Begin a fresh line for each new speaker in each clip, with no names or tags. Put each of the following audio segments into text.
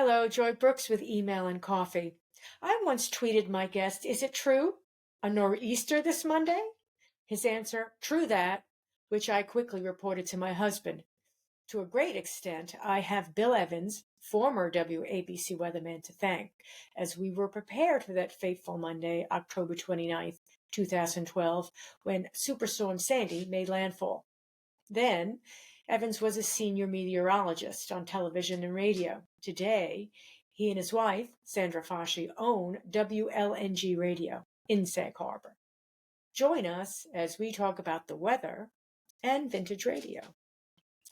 Hello, Joy Brooks with Email and Coffee. I once tweeted my guest, "Is it true? A nor'easter this Monday?" His answer, "True that," which I quickly reported to my husband. To a great extent, I have Bill Evans, former WABC weatherman, to thank, as we were prepared for that fateful Monday, October 29th, 2012, when Superstorm Sandy made landfall. Then, Evans was a senior meteorologist on television and radio. Today, he and his wife, Sandra Fasci, own WLNG Radio in Sag Harbor. Join us as we talk about the weather and vintage radio.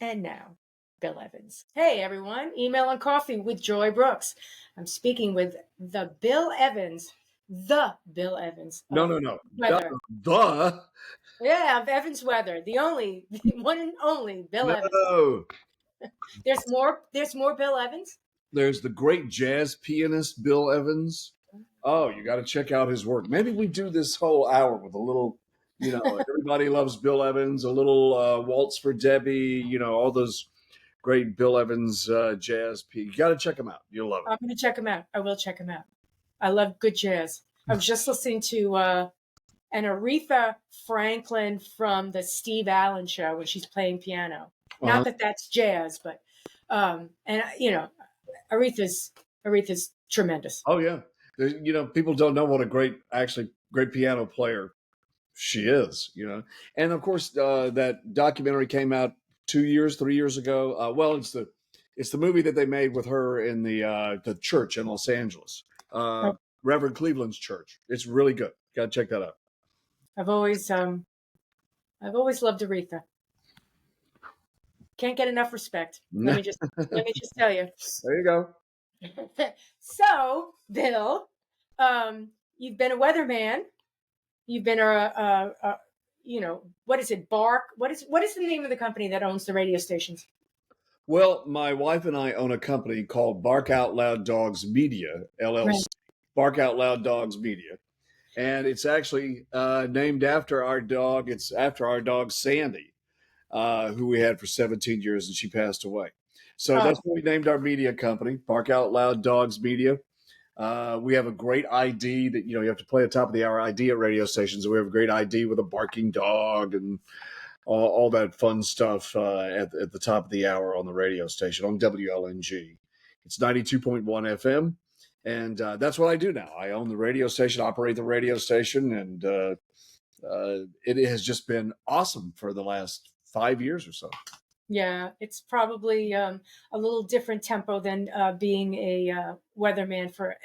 And now, Bill Evans. Hey, everyone. Email and Coffee with Joy Brooks. I'm speaking with the Bill Evans. The Bill Evans.
No.
Weather.
The.
Yeah, of Evans Weather. The one and only Bill Evans.
No.
There's more Bill Evans?
There's the great jazz pianist, Bill Evans. Oh, you got to check out his work. Maybe we do this whole hour with a little, everybody loves Bill Evans, a little Waltz for Debbie, all those great Bill Evans jazz. You got to check him out. You'll love it.
I'm going to check him out. I will check him out. I love good jazz. I was just listening to an Aretha Franklin from the Steve Allen Show when she's playing piano. Not that that's jazz, but Aretha's tremendous.
Oh yeah, people don't know what a great piano player she is. And of course that documentary came out 3 years ago. Well, it's the movie that they made with her in the church in Los Angeles, Reverend Cleveland's church. It's really good. Got to check that out.
I've always loved Aretha. Can't get enough respect. Let me just tell you.
There you go.
So, Bill, you've been a weatherman. You've been what is it? Bark. What is the name of the company that owns the radio stations?
Well, my wife and I own a company called Bark Out Loud Dogs Media, LLC. Right. Bark Out Loud Dogs Media. And it's actually named after our dog. It's after our dog, Sandy, who we had for 17 years, and she passed away. So that's what we named our media company, Bark Out Loud Dogs Media. We have a great ID that, you have to play at top of the hour ID at radio stations. We have a great ID with a barking dog and all that fun stuff at the top of the hour on the radio station on WLNG. It's 92.1 FM. And that's what I do now. I own the radio station, operate the radio station, and it has just been awesome for the last 5 years or so.
Yeah, it's probably a little different tempo than being a weatherman for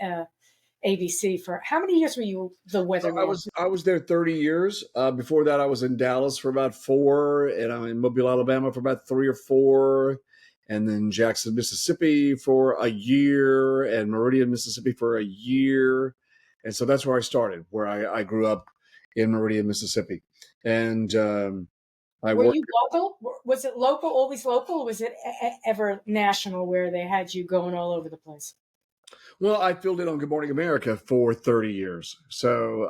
ABC. For how many years were you the weatherman?
I was there 30 years. Before that, I was in Dallas for about 4, and I'm in Mobile, Alabama for about 3 or 4. And then Jackson, Mississippi for a year, and Meridian, Mississippi for a year. And so that's where I started, where I grew up in Meridian, Mississippi. And
were you local? Was it local, always local, or was it ever national where they had you going all over the place?
Well, I filled in on Good Morning America for 30 years. So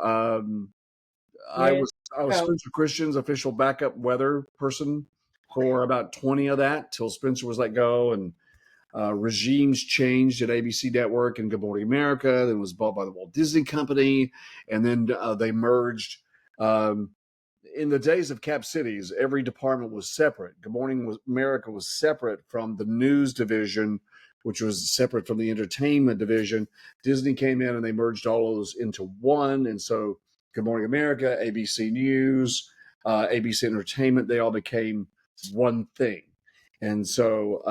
I was Spencer Christian's official backup weather person for about 20 of that till Spencer was let go, and regimes changed at ABC Network and Good Morning America. Then was bought by the Walt Disney Company, and then they merged. In the days of Cap Cities, every department was separate. Good Morning America was separate from the news division, which was separate from the entertainment division. Disney came in and they merged all of those into one, and so Good Morning America, ABC News, ABC Entertainment, they all became one thing. And so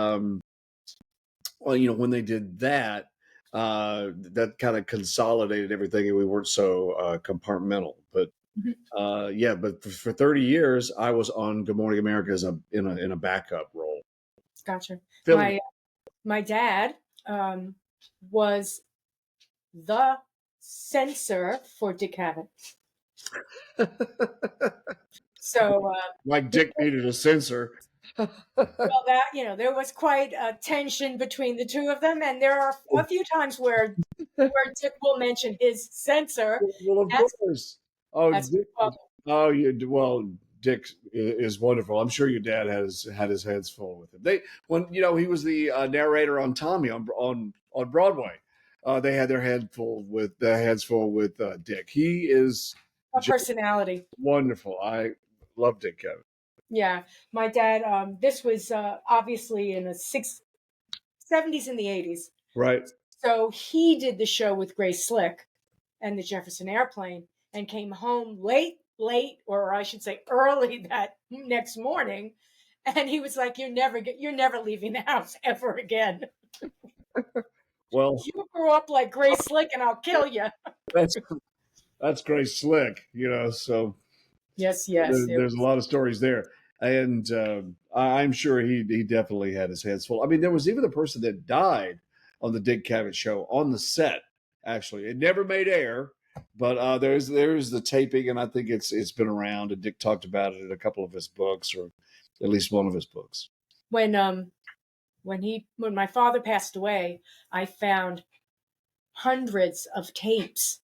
when they did that, that kind of consolidated everything, and we weren't so compartmental. But but for 30 years I was on Good Morning America as in a backup role.
Gotcha. My dad was the censor for Dick Cavett. So
like Dick needed a censor.
Well, that there was quite a tension between the two of them, and there are a few times where Dick will mention his censor.
Well, of course. Dick is wonderful. I'm sure your dad had his hands full with him. When he was the narrator on Tommy on on Broadway. They had their heads full with Dick. He is
A
just
personality.
wonderful. I love Dick Cavett.
Yeah, my dad. This was obviously in the 70s and the 80s.
Right.
So he did the show with Grace Slick and the Jefferson Airplane, and came home late, or I should say early that next morning. And he was like, you're never leaving the house ever again.
Well,
You grew up like Grace Slick, and I'll kill you.
that's that's Grace Slick, so
Yes, yes.
there's a lot of stories there, and I'm sure he definitely had his hands full. I mean, there was even a person that died on the Dick Cavett show on the set. Actually, it never made air, but there's the taping, and I think it's been around. And Dick talked about it in a couple of his books, or at least one of his books.
When my father passed away, I found hundreds of tapes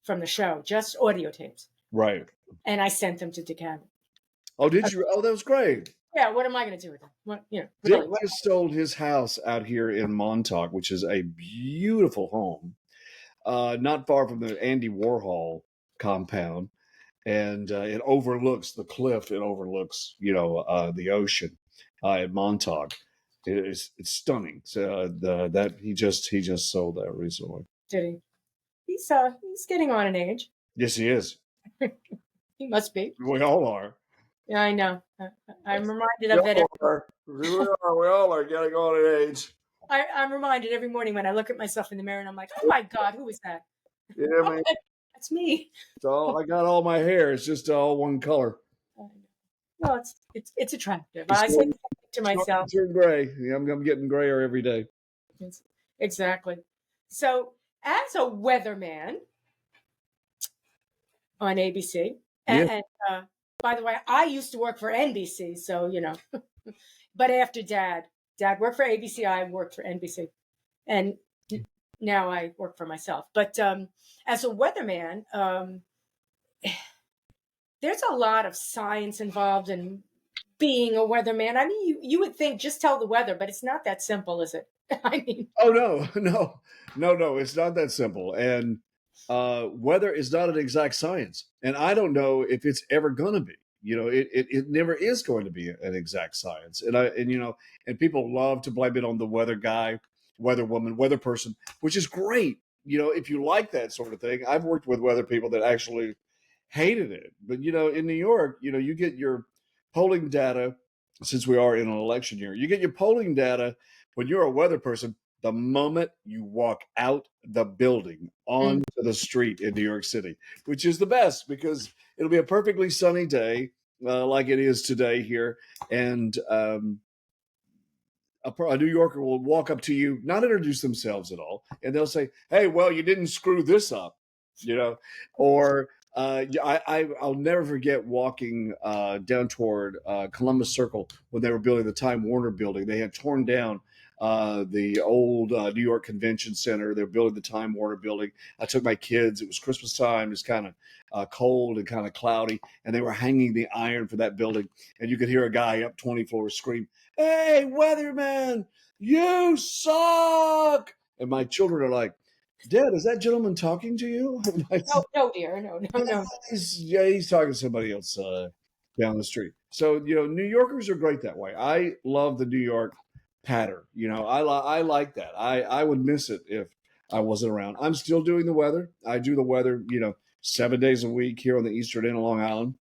from the show, just audio tapes,
Right.
and I sent them to DeKalb.
Oh, did you? Oh, that was great.
Yeah, what am I going to do with them? What,
Dick
really? What?
just sold his house out here in Montauk, which is a beautiful home, not far from the Andy Warhol compound, and it overlooks the cliff. It overlooks, the ocean at Montauk. It's stunning. So that he just sold that recently.
Did he? He's getting on in age.
Yes, he is.
He must be.
We all are.
Yeah, I know. I'm reminded
We
of that.
all are. We all are getting on in age.
I'm reminded every morning when I look at myself in the mirror and I'm like, oh my God, who is that?
Yeah,
Oh,
man.
that's me.
So I got all my hair. It's just all one color.
Well, it's attractive. I say to myself,
Turn gray. Yeah, I'm getting grayer every day.
Exactly. So, as a weatherman on ABC, and by the way, I used to work for NBC, so but after Dad worked for ABC, I worked for NBC, and now I work for myself. But as a weatherman, there's a lot of science involved in being a weatherman. I mean, you would think just tell the weather, but it's not that simple, is it? I mean,
oh no, it's not that simple. And weather is not an exact science, and I don't know if it's ever going to be. It never is going to be an exact science. And people love to blame it on the weather guy, weather woman, weather person, which is great. If you like that sort of thing. I've worked with weather people that actually hated it. But in New York, you get your polling data, since we are in an election year. You get your polling data when you're a weather person the moment you walk out the building onto the street in New York City, which is the best because it'll be a perfectly sunny day, like it is today here, and a New Yorker will walk up to you, not introduce themselves at all, and they'll say, "Hey, well, you didn't screw this up," or I'll never forget walking down toward Columbus Circle when they were building the Time Warner building. They had torn down the old New York Convention Center. They were building the Time Warner building. I took my kids. It was Christmas time. It was kind of cold and kind of cloudy, and they were hanging the iron for that building. And you could hear a guy up 20 floors scream, "Hey, weatherman, you suck!" And my children are like, "Dad, is that gentleman talking to you?"
no, dear, no.
He's talking to somebody else down the street. So New Yorkers are great that way. I love the New York pattern. I like that. I would miss it if I wasn't around. I'm still doing the weather. I do the weather, 7 days a week here on the Eastern End of Long Island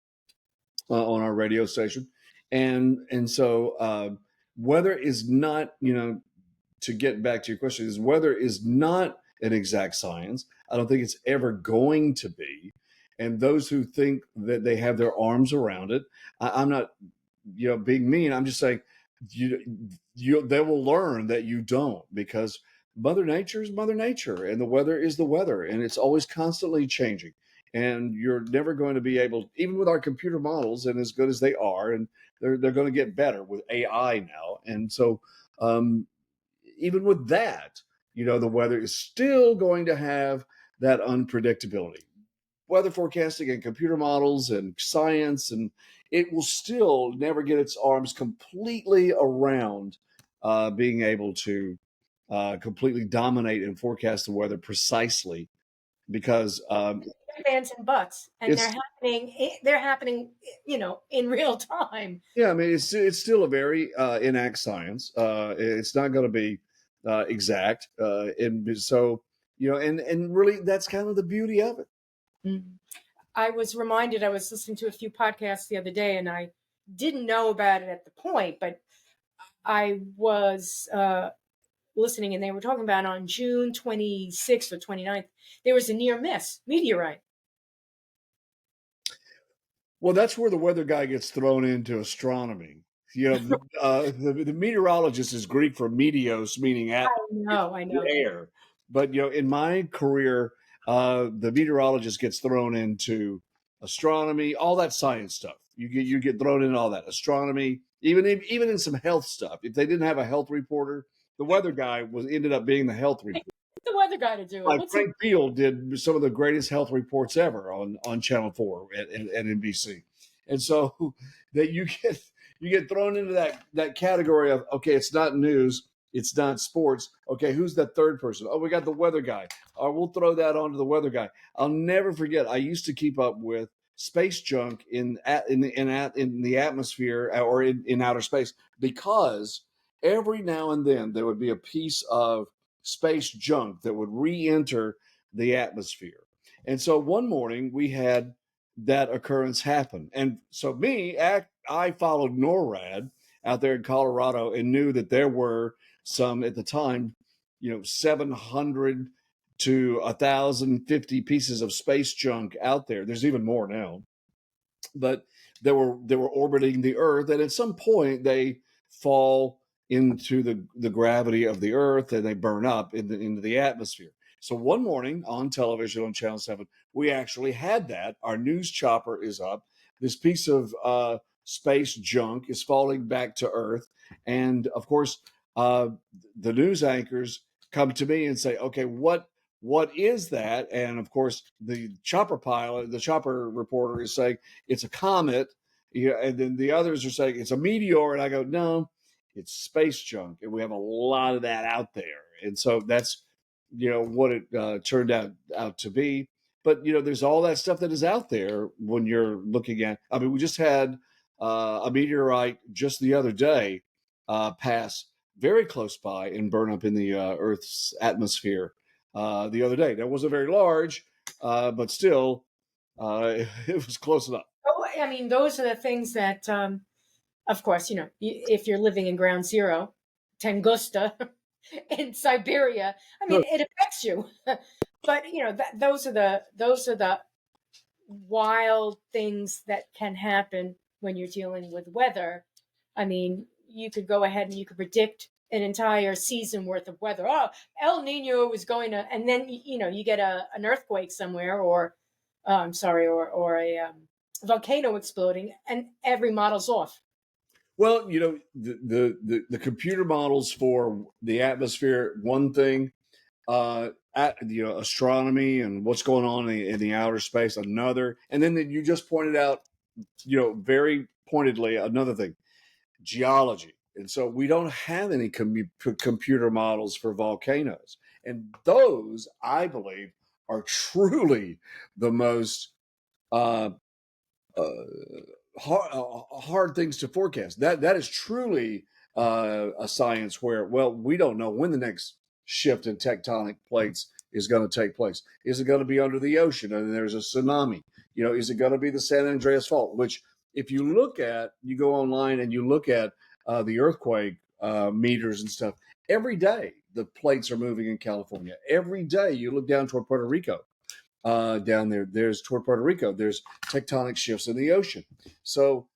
on our radio station, and so weather is not, to get back to your question, is weather is not an exact science. I don't think it's ever going to be. And those who think that they have their arms around it, I'm not, being mean. I'm just saying they will learn that you don't, because Mother Nature is Mother Nature, and the weather is the weather, and it's always constantly changing. And you're never going to be able, even with our computer models, and as good as they are, and they're going to get better with AI now. And so, even with that, the weather is still going to have that unpredictability. Weather forecasting and computer models and science, and it will still never get its arms completely around being able to completely dominate and forecast the weather precisely because
Bands and buts, and
it's
they're happening, in real time.
yeah. I mean, it's still a very inact science. It's not going to be exact, and so and really that's kind of the beauty of it.
Mhm. I was reminded, I was listening to a few podcasts the other day, and I didn't know about it at the point, but I was listening, and they were talking about on June 26th or 29th, there was a near miss meteorite.
Well, that's where the weather guy gets thrown into astronomy. The meteorologist is Greek for meteos, meaning
I
the
know.
air. But in my career, the meteorologist gets thrown into astronomy, all that science stuff. You get thrown in all that astronomy, even in some health stuff. If they didn't have a health reporter, the weather guy ended up being the health reporter.
The weather guy to do it.
Like
What's he?
Frank Field did some of the greatest health reports ever on Channel 4 at NBC, and so that you get thrown into that category of, okay, it's not news, it's not sports. Okay, who's that third person? Oh, we got the weather guy. Or we'll throw that onto the weather guy. I'll never forget. I used to keep up with space junk in the atmosphere or in outer space, because every now and then there would be a piece of space junk that would re-enter the atmosphere. And so one morning we had that occurrence happen. And so I followed NORAD out there in Colorado and knew that there were some at the time, 700 to 1,050 pieces of space junk out there. There's even more now, but they were orbiting the Earth, and at some point they fall into the gravity of the Earth and they burn up into the atmosphere. So one morning on television on Channel 7, we actually had that. Our news chopper is up. This piece of space junk is falling back to Earth, and of course, uh, the news anchors come to me and say, "Okay, what is that?" And of course, the chopper reporter is saying it's a comet. Yeah, and then the others are saying it's a meteor, and I go, no, it's space junk, and we have a lot of that out there, and so that's what it turned out to be. But there's all that stuff that is out there when you're looking at. I mean, we just had a meteorite just the other day pass very close by and burn up in the Earth's atmosphere the other day. That wasn't very large, but still, it was close enough.
Oh, I mean, those are the things that, of course, if you're living in ground zero, Tunguska, in Siberia, I mean,
No,
it affects you. But those are the wild things that can happen when you're dealing with weather. I mean, you could go ahead and you could predict an entire season worth of weather. Oh, El Nino is going to, and then you get an earthquake somewhere, or I'm sorry, or a volcano exploding, and every model's off.
well, the computer models for the atmosphere, one thing, astronomy and what's going on in the outer space, another, and then you just pointed out, very pointedly, another thing, geology. And so we don't have any computer models for volcanoes, and those, I believe, are truly the most uh, uh, hard things to forecast. That is truly a science where, well, we don't know when the next shift in tectonic plates is going to take place. Is it going to be under the ocean and there's a tsunami? Is it going to be the San Andreas Fault? Which, if you go online and you look at the earthquake meters and stuff, every day the plates are moving in California. Every day you look down toward Puerto Rico, down there. There's toward Puerto Rico. There's tectonic shifts in the ocean. So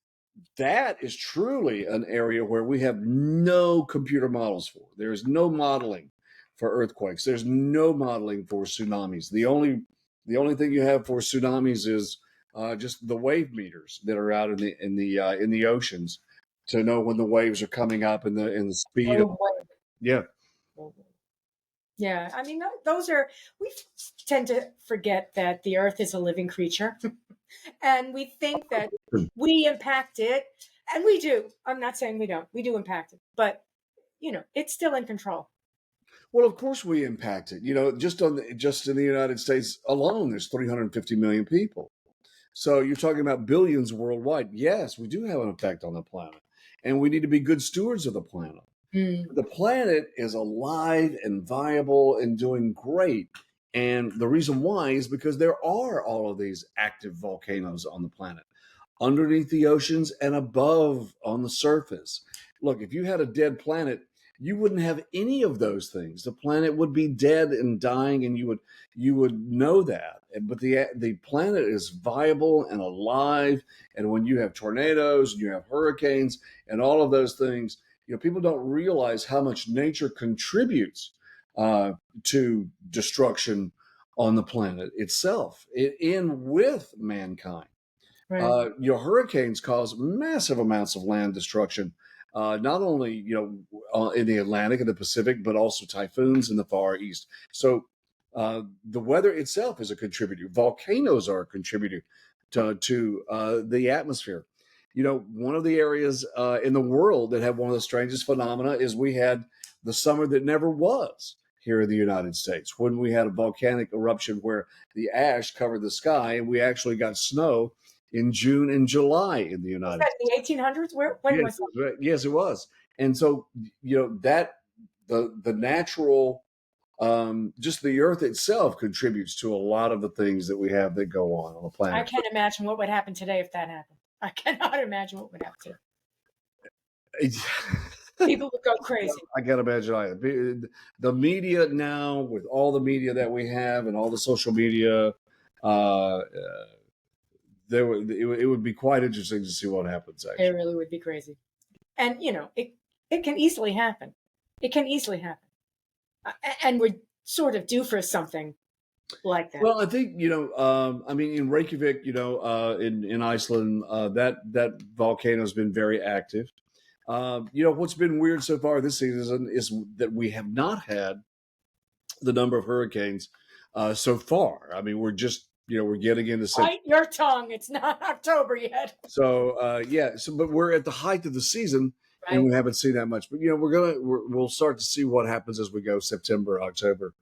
that is truly an area where we have no computer models for. There is no modeling for earthquakes. There's no modeling for tsunamis. The only thing you have for tsunamis is just the wave meters that are out in the oceans to know when the waves are coming up and the speed of,
Oh,
yeah.
boy. Yeah, I mean, we tend to forget that the earth is a living creature. And we think that we impact it, and we do. I'm not saying we don't. We do impact it, but it's still in control.
Well, of course we impact it. Just in the United States alone, there's 350 million people. So you're talking about billions worldwide. Yes, we do have an effect on the planet, and we need to be good stewards of the planet.
Mm,
The planet is alive and viable and doing great. And the reason why is because there are all of these active volcanoes on the planet, underneath the oceans and above on the surface. Look, if you had a dead planet, you wouldn't have any of those things. The planet would be dead and dying, and you would know that. But the planet is viable and alive. And when you have tornadoes and you have hurricanes and all of those things, people don't realize how much nature contributes uh, to destruction on the planet itself, in with mankind.
right.
Hurricanes cause massive amounts of land destruction, not only in the Atlantic and the Pacific, but also typhoons in the Far East. So the weather itself is a contributor. Volcanoes are a contributor to the atmosphere. One of the areas in the world that have one of the strangest phenomena is we had the summer that never was here in the United States, when we had a volcanic eruption where the ash covered the sky and we actually got snow in June and July in the
Was
United
that in
States.
the 1800s? When
Yes,
was that?
yes, it was. And so, that the natural, just the earth itself contributes to a lot of the things that we have that go on the
I
planet.
can't imagine what would happen today if that happened. I cannot imagine what would happen today. People would go crazy.
I can't imagine either. The media now, with all the media that we have and all the social media, uh, it would be quite interesting to see what happens.
It
Actually,
really would be crazy. And it can easily happen. It can easily happen. And we're sort of due for something like that.
well, I think I mean, in Reykjavik, in Iceland, that volcano has been very active. What's been weird so far this season is that we have not had the number of hurricanes so far. I mean, we're getting into September.
Bite your tongue. It's not October yet.
So yeah, but we're at the height of the season, and
Right.
we haven't seen that much. But we'll start to see what happens as we go September, October,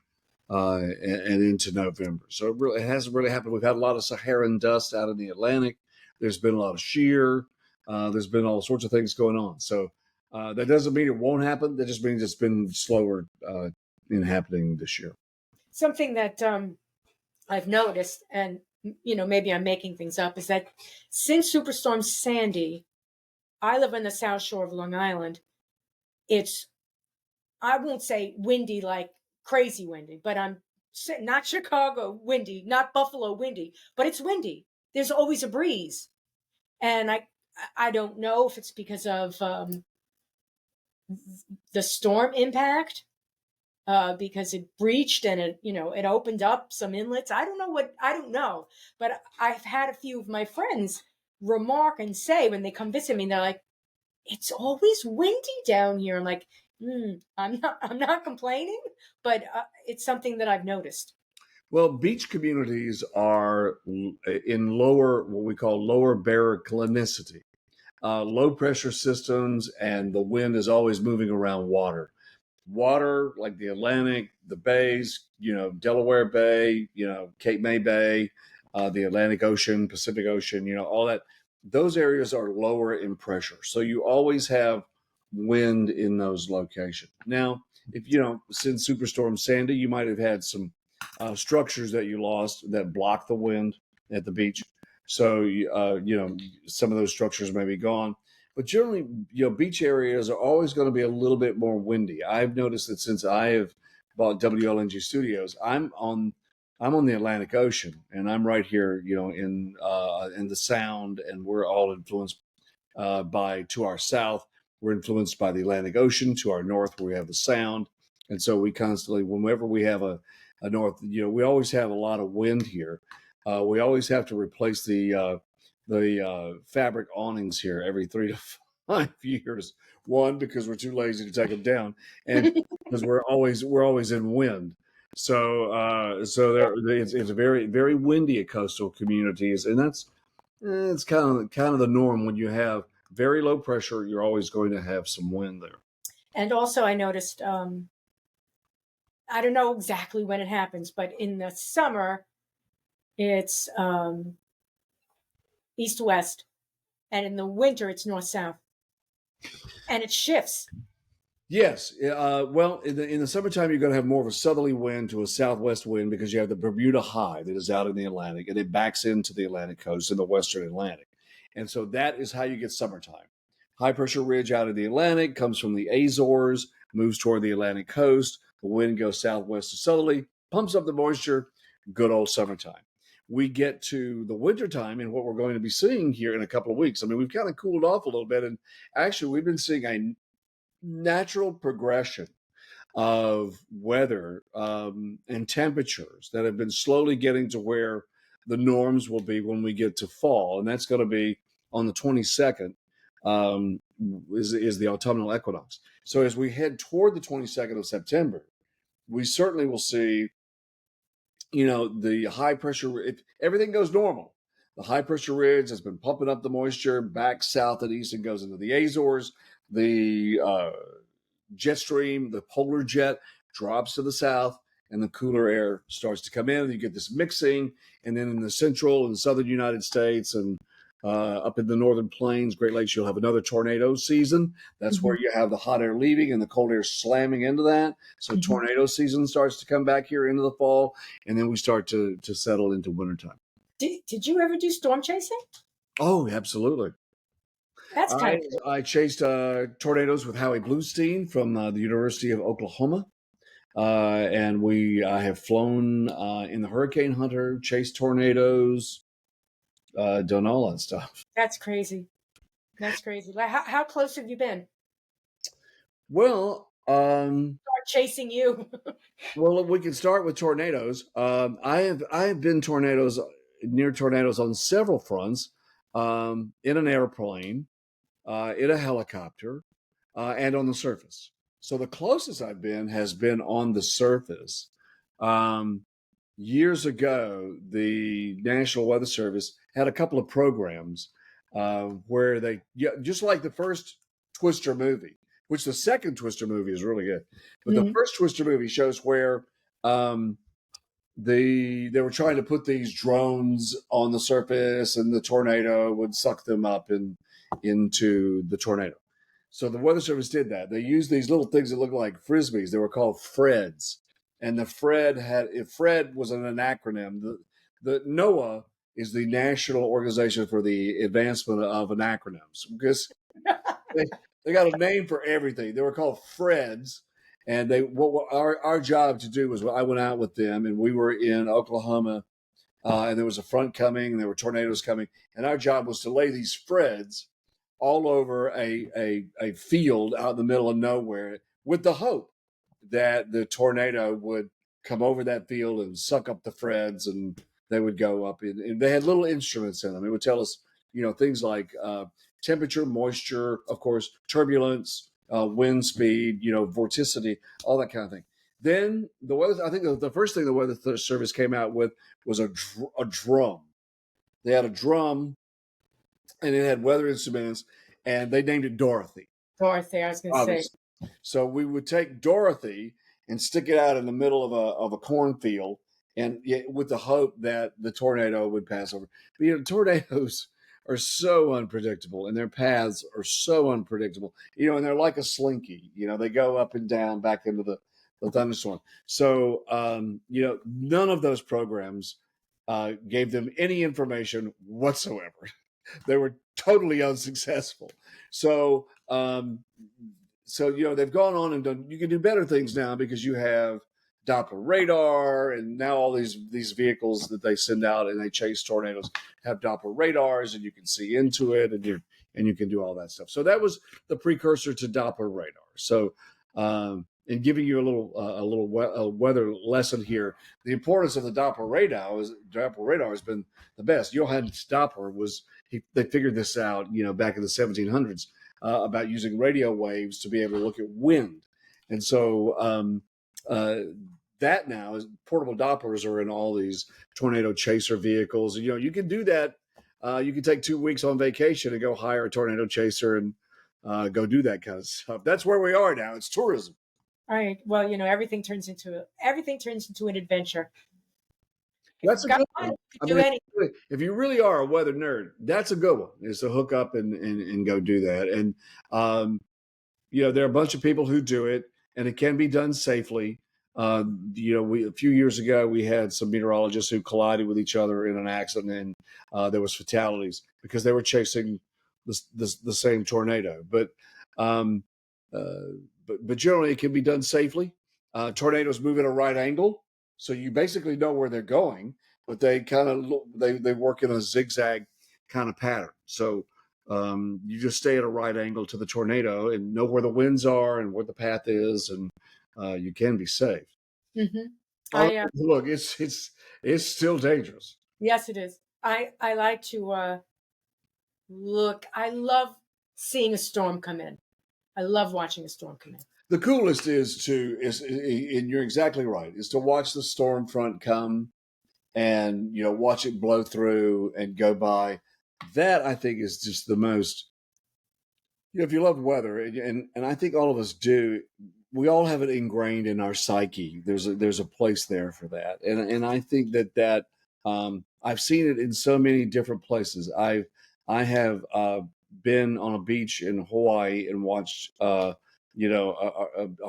and into November. So it hasn't really happened. We've had a lot of Saharan dust out in the Atlantic. There's been a lot of shear. There's been all sorts of things going on. So that doesn't mean it won't happen. That just means it's been slower in happening this year.
Something that I've noticed, and maybe I'm making things up, is that since Superstorm Sandy, I live on the South Shore of Long Island. It's, I won't say windy like crazy windy, but I'm not Chicago windy, not Buffalo windy, but it's windy. There's always a breeze, and I don't know if it's because of the storm impact, because it breached and it opened up some inlets. I don't know, but I've had a few of my friends remark and say when they come visit me, they're like, "It's always windy down here." I'm like, I'm not complaining, but it's something that I've noticed.
Well, beach communities are in what we call lower baroclinicity, low pressure systems, and the wind is always moving around water. Water like the Atlantic, the bays, Delaware Bay, Cape May Bay, the Atlantic Ocean, Pacific Ocean, all that. Those areas are lower in pressure. So you always have wind in those locations. Now, if since Superstorm Sandy, you might have had some structures that you lost that block the wind at the beach. So, some of those structures may be gone. But generally, beach areas are always going to be a little bit more windy. I've noticed that since I have bought WLNG Studios, I'm on the Atlantic Ocean, and I'm right here, in the Sound, and we're all influenced to our south, we're influenced by the Atlantic Ocean. To our north, we have the Sound, and so we constantly, whenever we have a north, we always have a lot of wind here. We always have to replace the fabric awnings here every 3 to 5 years. One, because we're too lazy to take them down, and because we're always in wind. So it's a very very windy at coastal communities, and that's it's kind of the norm. When you have very low pressure, you're always going to have some wind there.
And also, I noticed I don't know exactly when it happens, but in the summer, it's east west, and in the winter, it's north south, and it shifts.
Yes. Well, in the summertime, you're going to have more of a southerly wind to a southwest wind because you have the Bermuda High that is out in the Atlantic and it backs into the Atlantic coast in the western Atlantic. And so that is how you get summertime. High pressure ridge out of the Atlantic comes from the Azores, moves toward the Atlantic coast. The wind goes southwest to southerly, pumps up the moisture, good old summertime. We get to the wintertime and what we're going to be seeing here in a couple of weeks. I mean, we've kind of cooled off a little bit. And actually, we've been seeing a natural progression of weather and temperatures that have been slowly getting to where the norms will be when we get to fall. And that's going to be on the 22nd is the autumnal equinox. So as we head toward the 22nd of September, we certainly will see, the high pressure, if everything goes normal, the high pressure ridge has been pumping up the moisture back south and east and goes into the Azores. The jet stream, the polar jet drops to the south and the cooler air starts to come in and you get this mixing. And then in the central and southern United States and up in the northern plains, Great Lakes, you'll have another tornado season. That's where you have the hot air leaving and the cold air slamming into that. So tornado season starts to come back here into the fall. And then we start to settle into wintertime.
Did you ever do storm chasing?
Oh, absolutely.
That's kind of cool.
I chased tornadoes with Howie Bluestein from the University of Oklahoma. And I have flown in the Hurricane Hunter, chased tornadoes, done all that stuff.
That's crazy. That's crazy. Like, how close have you been?
Well,
Start chasing you.
well, we can start with tornadoes. I have been near tornadoes on several fronts, in an airplane, in a helicopter, and on the surface. So the closest I've been has been on the surface. Years ago, the National Weather Service had a couple of programs where just like the first Twister movie, which the second Twister movie is really good, but the first Twister movie shows where they were trying to put these drones on the surface and the tornado would suck them up into the tornado. So the Weather Service did that. They used these little things that looked like frisbees. They were called Freds. And if Fred was an acronym, the NOAA is the National Organization for the Advancement of Acronyms, because they got a name for everything. They were called Freds. And what our job to do was, I went out with them and we were in Oklahoma and there was a front coming and there were tornadoes coming. And our job was to lay these Freds all over a field out in the middle of nowhere with the hope that the tornado would come over that field and suck up the Freds and they would go up and they had little instruments in them. It would tell us, things like temperature, moisture, of course, turbulence, wind speed, vorticity, all that kind of thing. Then I think the first thing the Weather Service came out with was a drum. They had a drum and it had weather instruments and they named it Dorothy.
Dorothy, I was going to say.
So we would take Dorothy and stick it out in the middle of a cornfield, and with the hope that the tornado would pass over. But tornadoes are so unpredictable, and their paths are so unpredictable. And they're like a slinky. They go up and down back into the thunderstorm. So none of those programs gave them any information whatsoever. They were totally unsuccessful. So they've gone on and done. You can do better things now because you have Doppler radar, and now all these vehicles that they send out and they chase tornadoes have Doppler radars, and you can see into it, and you can do all that stuff. So that was the precursor to Doppler radar. So, in giving you a little weather lesson here, the importance of the Doppler radar has been the best. Johannes Doppler they figured this out, back in the 1700s. About using radio waves to be able to look at wind. And so that now is portable Dopplers are in all these tornado chaser vehicles. You can do that. You can take 2 weeks on vacation and go hire a tornado chaser and go do that kind of stuff. That's where we are now. It's tourism.
All right. Well, everything turns into an adventure. If
That's
you've
a
got
good
one,
one.
you
I
can do
mean,
anything.
if you really are a weather nerd, that's a good one. Is to hook up and go do that. And um, there are a bunch of people who do it, and it can be done safely. A few years ago we had some meteorologists who collided with each other in an accident, and there was fatalities because they were chasing the same tornado. Um, uh, but generally, it can be done safely. Tornadoes move at a right angle, so you basically know where they're going, but they kind of they work in a zigzag kind of pattern. So you just stay at a right angle to the tornado and know where the winds are and where the path is, and you can be safe.
Hmm.
Look, it's still dangerous.
Yes, it is. I like to look. I love seeing a storm come in. I love watching a storm come in.
The coolest and you're exactly right, is to watch the storm front come and watch it blow through and go by. That I think is just the most. If you love weather, and I think all of us do, we all have it ingrained in our psyche. There's a place there for that, and I think that I've seen it in so many different places. I have been on a beach in Hawaii and watched a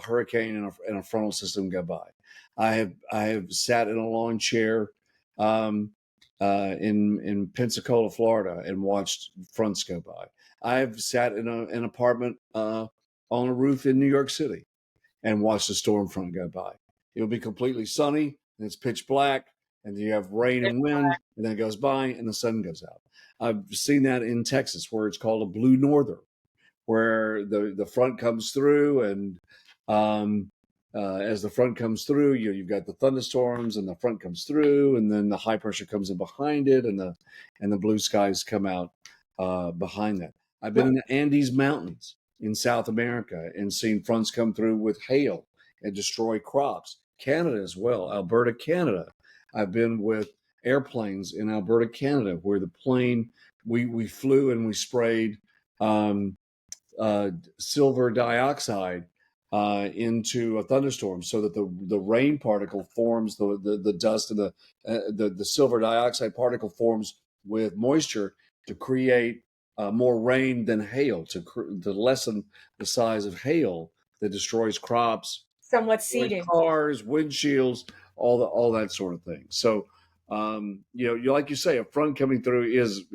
hurricane and a frontal system go by. I have sat in a lawn chair in Pensacola, Florida, and watched fronts go by. I've sat in an apartment on a roof in New York City and watched a storm front go by. It'll be completely sunny and it's pitch black, and you have rain and wind, and then it goes by and the sun goes out. I've seen that in Texas where it's called a blue norther, where the front comes through, and um, as the front comes through, you've got the thunderstorms, and the front comes through, and then the high pressure comes in behind it, and the blue skies come out behind that. I've been in the Andes Mountains in South America and seen fronts come through with hail and destroy crops. Canada as well, Alberta, Canada. I've been with airplanes in Alberta, Canada, where the plane we flew and we sprayed um, silver dioxide into a thunderstorm, so that the rain particle forms the dust, and the silver dioxide particle forms with moisture to create more rain than hail, to lessen the size of hail that destroys crops,
Somewhat
destroys
seeding.
cars, windshields, all that sort of thing. So you like you say, a front coming through is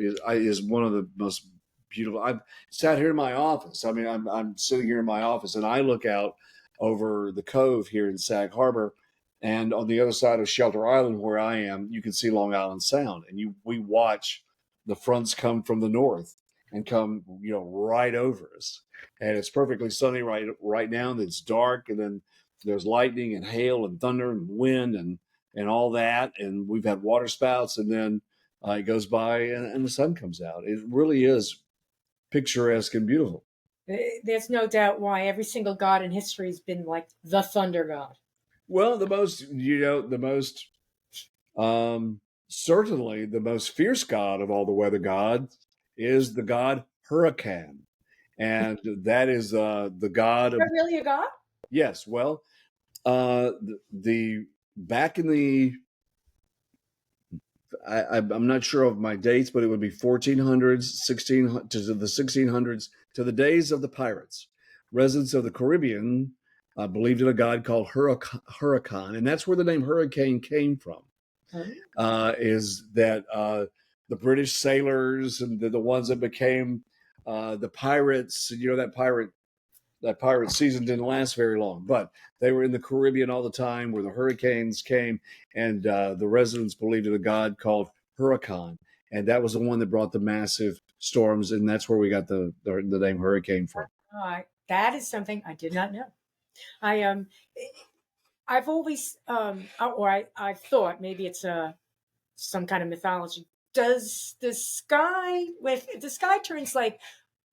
one of the most beautiful. I've sat here in my office. I mean, I'm sitting here in my office, and I look out over the cove here in Sag Harbor, and on the other side of Shelter Island, where I am, you can see Long Island Sound, and we watch the fronts come from the north and come right over us, and it's perfectly sunny right now, and it's dark, and then there's lightning and hail and thunder and wind and all that, and we've had water spouts, and then it goes by, and the sun comes out. It really is picturesque and beautiful.
There's no doubt why every single god in history has been like the thunder god.
Well, the most certainly the most fierce god of all the weather gods is the god Hurricane, and that is the god
Is
of.
that really a god?
Yes. Well, the back in the I'm not sure of my dates, but it would be 1400s, 16 to the 1600s, to the days of the pirates. Residents of the Caribbean believed in a god called Huracan, and that's where the name hurricane came from. Is that the British sailors and the ones that became the pirates? That pirate season didn't last very long, but they were in the Caribbean all the time where the hurricanes came, and the residents believed in a god called Huracan, and that was the one that brought the massive storms, and that's where we got the name hurricane from.
That is something I did not know. I I've always or I thought maybe it's some kind of mythology. Does the sky, if the sky turns like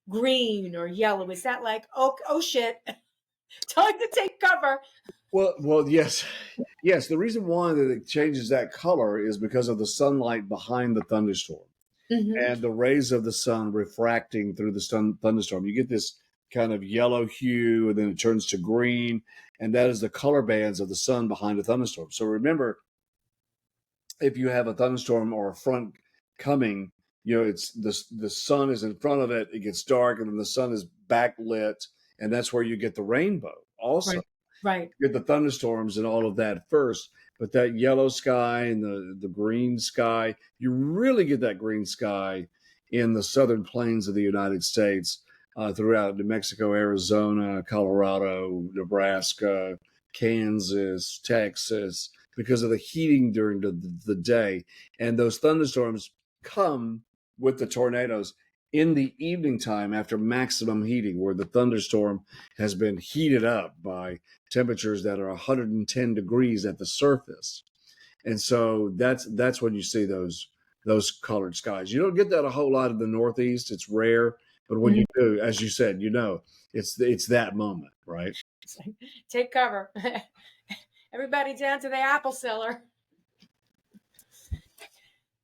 green or yellow, is that like, oh shit, time to take cover?
Well, yes, yes. The reason why that it changes that color is because of the sunlight behind the thunderstorm
Mm-hmm.
and the rays of the sun refracting through the thunderstorm. You get this kind of yellow hue, and then it turns to green, and that is the color bands of the sun behind a thunderstorm. So remember, if you have a thunderstorm or a front coming, it's the sun is in front of it, it gets dark, and then the sun is backlit, and that's where you get the rainbow also.
Right. Right.
You get the thunderstorms and all of that first, but that yellow sky and the green sky, you really get that green sky in the southern plains of the United States, throughout New Mexico, Arizona, Colorado, Nebraska, Kansas, Texas, because of the heating during the day. And those thunderstorms come with the tornadoes in the evening time after maximum heating, where the thunderstorm has been heated up by temperatures that are 110 degrees at the surface. And so that's when you see those colored skies. You don't get that a whole lot in the Northeast. It's rare, but when you do, as you said, it's that moment, right?
Take cover. Everybody down to the apple cellar.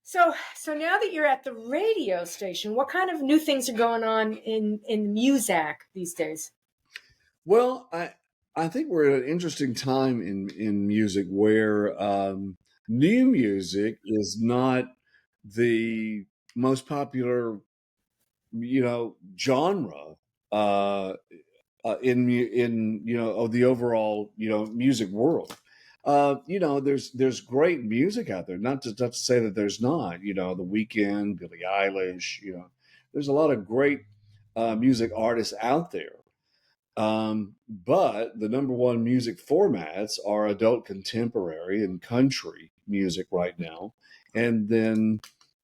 So now that you're at the radio station, what kind of new things are going on in music these days?
Well, I think we're at an interesting time in music where new music is not the most popular, genre, uh, in of the overall music world. There's great music out there. Not to say that there's not. The Weeknd, Billie Eilish. There's a lot of great music artists out there. But the number one music formats are adult contemporary and country music right now. And then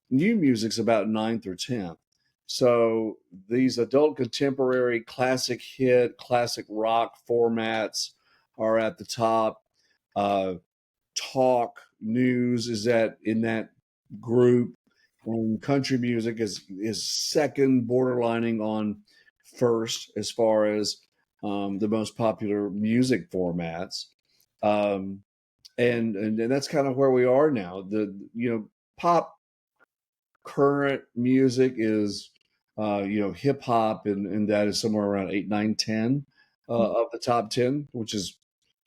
new music's about ninth or 10th. So these adult contemporary, classic hit, classic rock formats are at the top. Uh, Talk news is in that group, and country music is second, borderlining on first as far as the most popular music formats. Um, and that's kind of where we are now. Pop current music is hip hop, and that is somewhere around 8, 9, 10 of the top 10, which is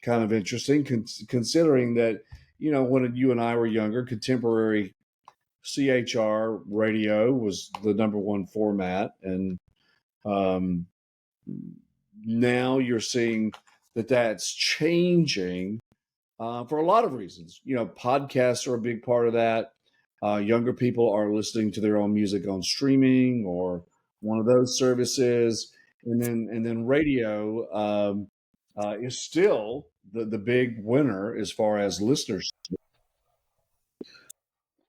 kind of interesting, considering that when you and I were younger, contemporary CHR radio was the number one format, and um, now you're seeing that that's changing, for a lot of reasons. Podcasts are a big part of that. Younger people are listening to their own music on streaming or one of those services, and then radio is still the big winner as far as listeners.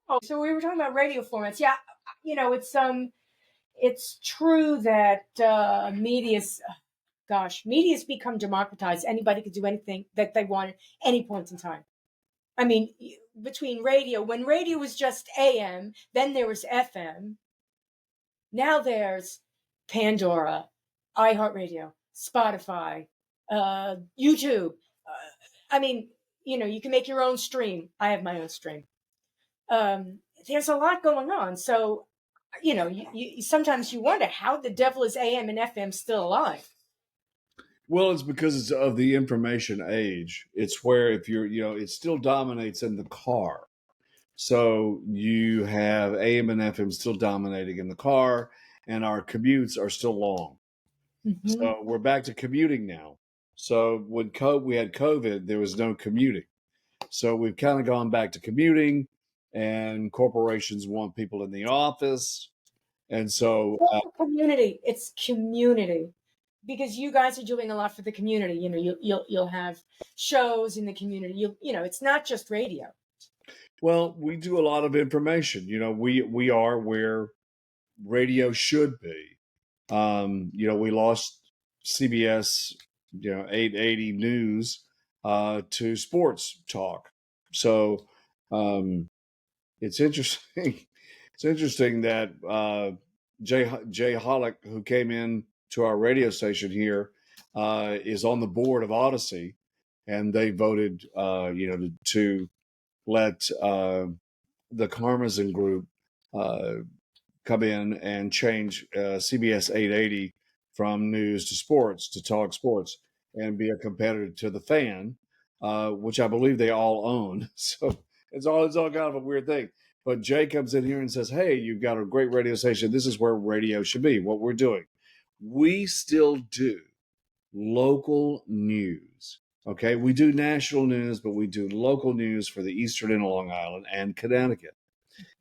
Oh, so we were talking about radio formats. Yeah, it's true that media's become democratized. Anybody could do anything that they want at any point in time. I mean, between radio, when radio was just AM, then there was FM. Now there's Pandora, iHeartRadio, Spotify, YouTube. I mean, you can make your own stream. I have my own stream. There's a lot going on. So, you sometimes you wonder how the devil is AM and FM still alive.
Well, it's because it's of the information age. It's where if it still dominates in the car. So you have AM and FM still dominating in the car, and our commutes are still long.
Mm-hmm.
So we're back to commuting now. So when we had COVID, there was no commuting. So we've kind of gone back to commuting, and corporations want people in the office. And so
community, it's community. Because you guys are doing a lot for the community. You'll have shows in the community. It's not just radio.
Well, we do a lot of information. We are where radio should be. We lost CBS, 880 News, to sports talk. So it's interesting. It's interesting that Jay Hollick, who came in to our radio station here, is on the board of Odyssey, and they voted, to let the Karmazin Group come in and change CBS 880 from news to sports to talk sports and be a competitor to the Fan, which I believe they all own. So it's all kind of a weird thing. But Jay comes in here and says, "Hey, you've got a great radio station. This is where radio should be. What we're doing, we still do local news. Okay, we do national news, but we do local news for the Eastern and Long Island and Connecticut.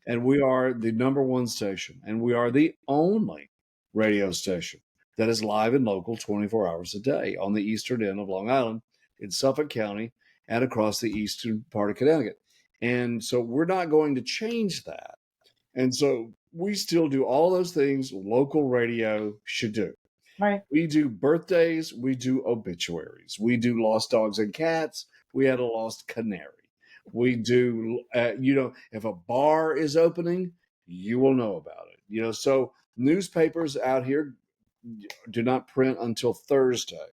And we are the number one station, and we are the only radio station that is live and local 24 hours a day on the eastern end of Long Island in Suffolk County and across the eastern part of Connecticut. And so we're not going to change that. And so we still do all those things local radio should do.
Right.
We do birthdays, we do obituaries, we do lost dogs and cats. We had a lost canary. We do, if a bar is opening, you will know about it. So newspapers out here do not print until Thursday.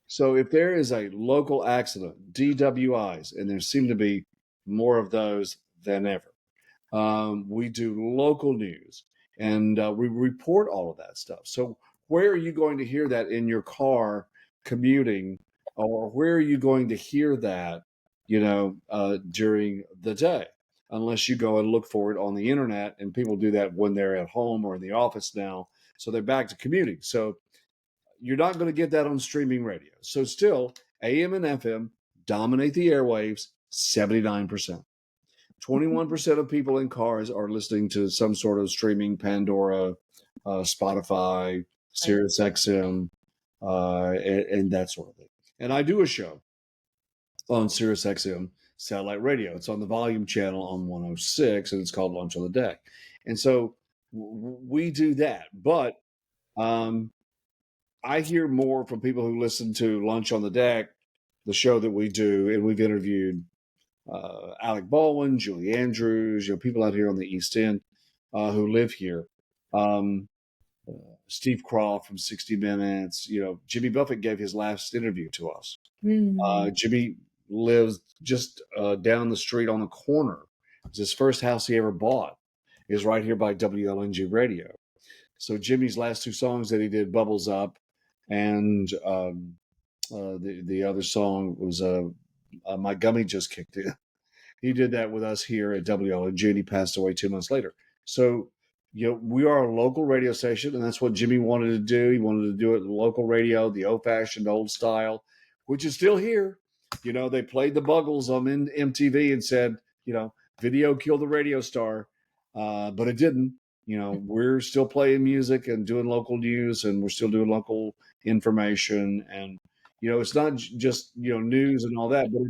So if there is a local accident, DWIs, and there seem to be more of those than ever, we do local news and we report all of that stuff. So where are you going to hear that in your car commuting, or where are you going to hear that, during the day? Unless you go and look for it on the internet, and people do that when they're at home or in the office now. So they're back to commuting. So you're not going to get that on streaming radio. So still, AM and FM dominate the airwaves 79%. 21% of people in cars are listening to some sort of streaming, Pandora, Spotify, Sirius XM, and that sort of thing. And I do a show on Sirius XM satellite radio. It's on the volume channel on 106, and it's called Lunch on the Deck. And so we do that. But I hear more from people who listen to Lunch on the Deck, the show that we do, and we've interviewed Alec Baldwin, Julie Andrews, people out here on the East End who live here. Steve Croft from 60 Minutes. Jimmy Buffett gave his last interview to us. Jimmy lives just down the street on the corner. It's his first house he ever bought is right here by WLNG Radio. So Jimmy's last two songs that he did, Bubbles Up, and the other song was My Gummy Just Kicked In. He did that with us here at WLNG, and he passed away 2 months later. So, we are a local radio station, and that's what Jimmy wanted to do. He wanted to do it local radio, the old-fashioned, old style, which is still here. They played the Buggles on MTV and said, video killed the radio star, but it didn't. We're still playing music and doing local news, and we're still doing local information. And, it's not just, news and all that, but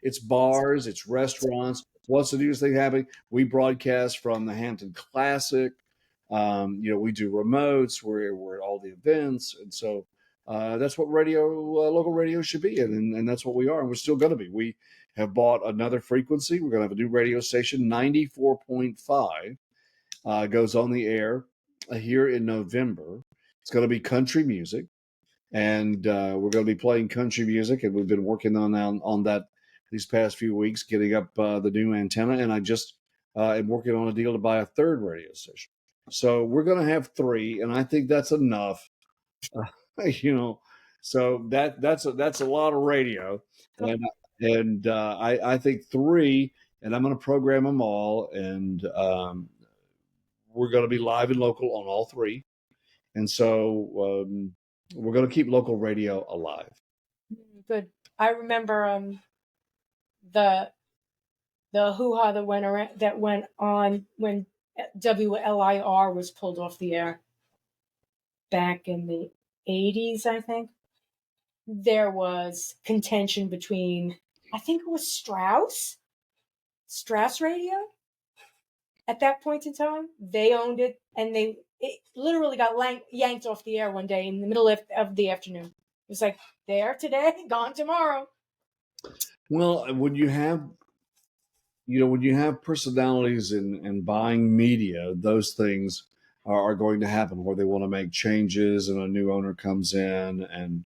it's bars, it's restaurants. What's the news thing happening? We broadcast from the Hampton Classic. We do remotes. We're at all the events. And so that's what local radio should be. And that's what we are. And we're still going to be. We have bought another frequency. We're going to have a new radio station, 94.5. Goes on the air here in November. It's going to be country music. And we're going to be playing country music. And we've been working on that these past few weeks, getting up the new antenna. And I just am working on a deal to buy a third radio station. So we're going to have three, and I think that's enough. So that's a lot of radio, and I think three, and I'm going to program them all, and we're going to be live and local on all three, and so we're going to keep local radio alive.
Good. I remember the hoo-ha that went on when WLIR was pulled off the air back in the 80s, I think. There was contention between, I think it was Strauss Radio. At that point in time, they owned it, and it literally got yanked off the air one day in the middle of the afternoon. It was like, there today, gone tomorrow.
Well, when you have personalities in buying media, those things are going to happen where they want to make changes and a new owner comes in. And,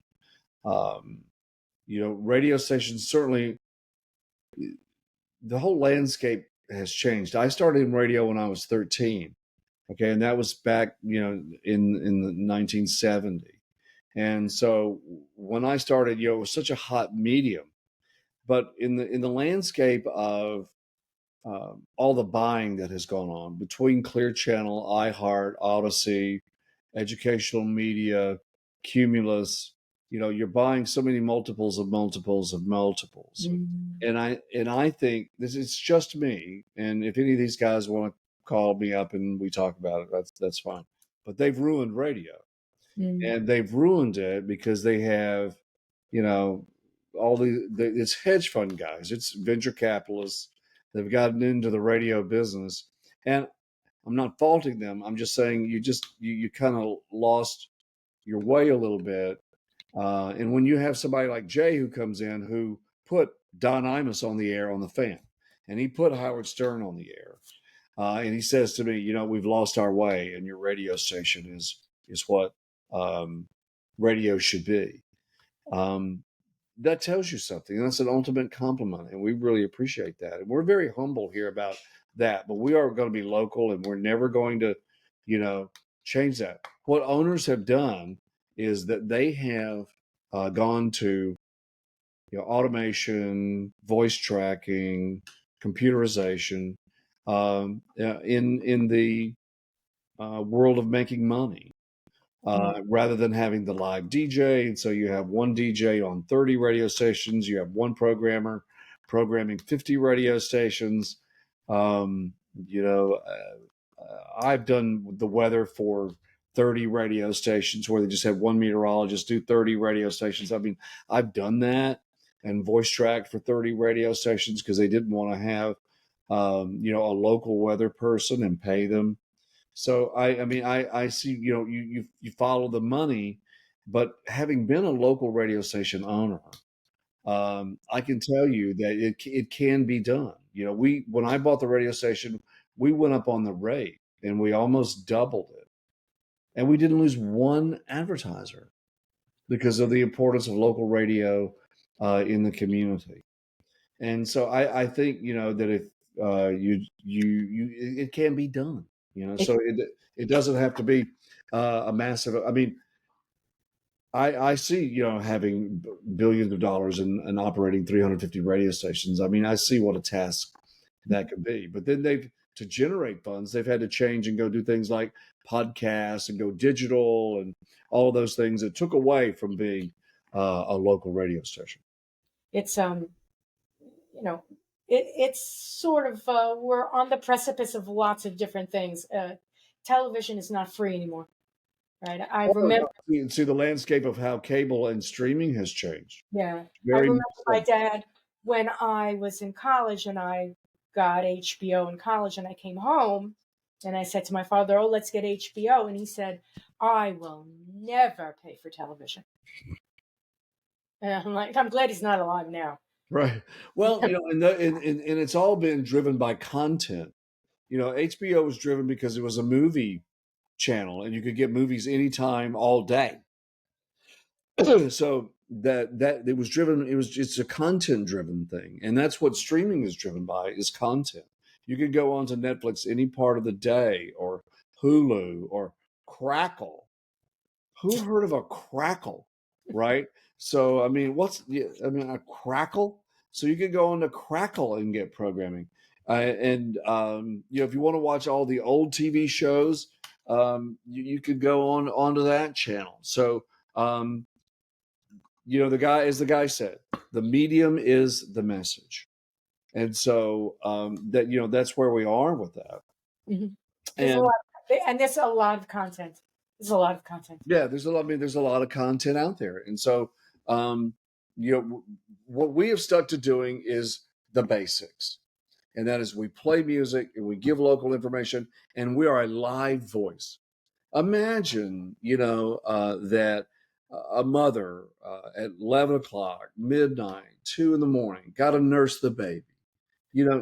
radio stations, certainly the whole landscape has changed. I started in radio when I was 13. Okay. And that was back, in the 1970. And so when I started, it was such a hot medium. But in the landscape of all the buying that has gone on between Clear Channel, iHeart, Odyssey, educational media, Cumulus, you're buying so many multiples of multiples of multiples. And I think this is just me. And if any of these guys want to call me up and we talk about it, that's fine. But they've ruined radio. And they've ruined it because they have, all it's hedge fund guys, it's venture capitalists. They've gotten into the radio business, and I'm not faulting them. I'm just saying you kind of lost your way a little bit. And when you have somebody like Jay who comes in who put Don Imus on the air on the fan, and he put Howard Stern on the air, and he says to me, we've lost our way, and your radio station is what radio should be. That tells you something. That's an ultimate compliment, and we really appreciate that. And we're very humble here about that. But we are going to be local, and we're never going to, change that. What owners have done is that they have gone to, automation, voice tracking, computerization, in the world of making money. Rather than having the live DJ. And so you have one DJ on 30 radio stations, you have one programmer programming 50 radio stations. I've done the weather for 30 radio stations where they just have one meteorologist do 30 radio stations. I mean, I've done that and voice tracked for 30 radio stations because they didn't want to have, a local weather person and pay them. So I see, you follow the money, but having been a local radio station owner, I can tell you that it can be done. When I bought the radio station, we went up on the rate and we almost doubled it, and we didn't lose one advertiser because of the importance of local radio in the community. And so I think that if it can be done. So it doesn't have to be a massive. I mean, I see having billions of dollars and operating 350 radio stations. I mean, I see what a task that could be. But then to generate funds, they've had to change and go do things like podcasts and go digital and all of those things that took away from being a local radio station.
It's it's sort of we're on the precipice of lots of different things. Television is not free anymore, right? I remember.
You can see the landscape of how cable and streaming has changed.
Yeah, I
Very
remember
much
my
so.
dad when I was in college and I got HBO in college and I came home and I said to my father, "Oh, let's get HBO," and he said, "I will never pay for television." And I'm like, I'm glad he's not alive now.
Right. Well, and it's all been driven by content. HBO was driven because it was a movie channel and you could get movies anytime, all day. So that it was driven, it's a content driven thing. And that's what streaming is driven by, is content. You could go onto Netflix any part of the day, or Hulu, or Crackle. Who heard of a Crackle? Right? So I mean, a Crackle? So you could go on to Crackle and get programming. And if you want to watch all the old TV shows, you could go onto that channel. So as the guy said, the medium is the message, and so that's where we are with that.
Mm-hmm. There's a lot of content. There's a lot of content.
Yeah, there's a lot. I mean, there's a lot of content out there, and so what we have stuck to doing is the basics, and that is we play music and we give local information, and we are a live voice. Imagine, that a mother at 11 o'clock, midnight, 2 in the morning, got to nurse the baby.